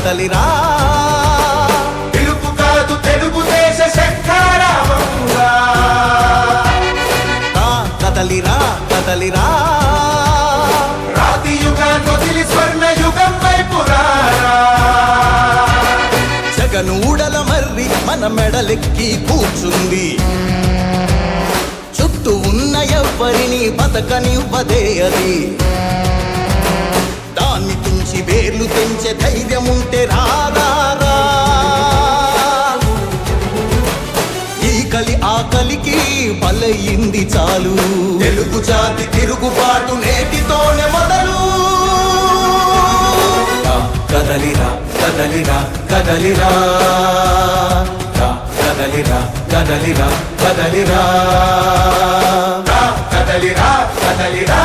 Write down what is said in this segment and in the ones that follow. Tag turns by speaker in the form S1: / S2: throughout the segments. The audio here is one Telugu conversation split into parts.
S1: కదలిరా
S2: పిలుపు కాదు తెలుగుదేశ శంఖారావంగా
S1: కదలిరా కదలిరా
S2: రాతి యుగాన్ని వదిలి స్వర్ణ యుగం వైపు రారా
S1: జగనూడల మర్రి మన మెడలెక్కి కూర్చుంది చుట్టూ ఉన్న ఎవ్వరిని బతకనివ్వదే అది దాన్ని తుంచి వేర్లు తెంచే ధైర్యముంటే రారా ఈ కలి ఆకలికి బలయింది చాలు
S2: తెలుగు జాతి తిరుగుబాటు నేటితోనే మొదలు
S1: కదలిరా కదలిరా కదలిరా కదలిరా కదలిరా కదలిరా
S2: కదలిరా కదలిరా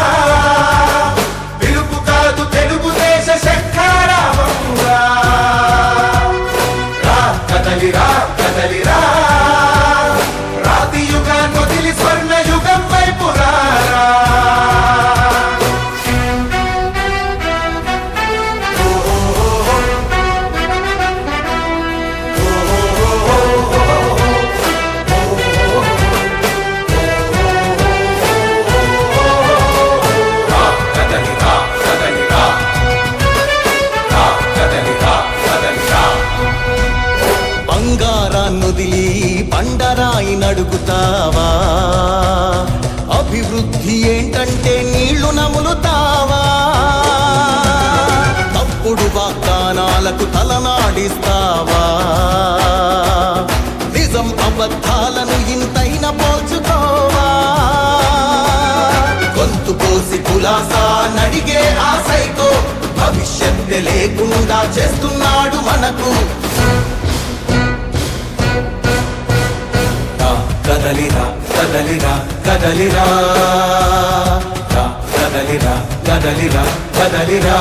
S2: పిలుపు కాదు తెలుగుదేశ శంఖారావంగా కదలిరా కదలిరా రాతి యుగాన్ని వదిలి స్వర్ణ యుగం వైపు రారా
S1: బంగారాన్నొదిలి బండరాయి నడుగుతావా అభివృద్ధి ఏంటంటే నీళ్లు నములుతావా తప్పుడు వాగ్దానాలకు తలనాడిస్తావా నిజం అబద్ధాలను ఇంతైన పోల్చుకోవా గొంతు కోసి కులాసా నడిగే ఆ సైకో భవిష్యత్తు లేకుండా చేస్తున్నాడు మనకు కదలిరా కదలిరా కదలిరా కదలిరా కదలిరా కదలిరా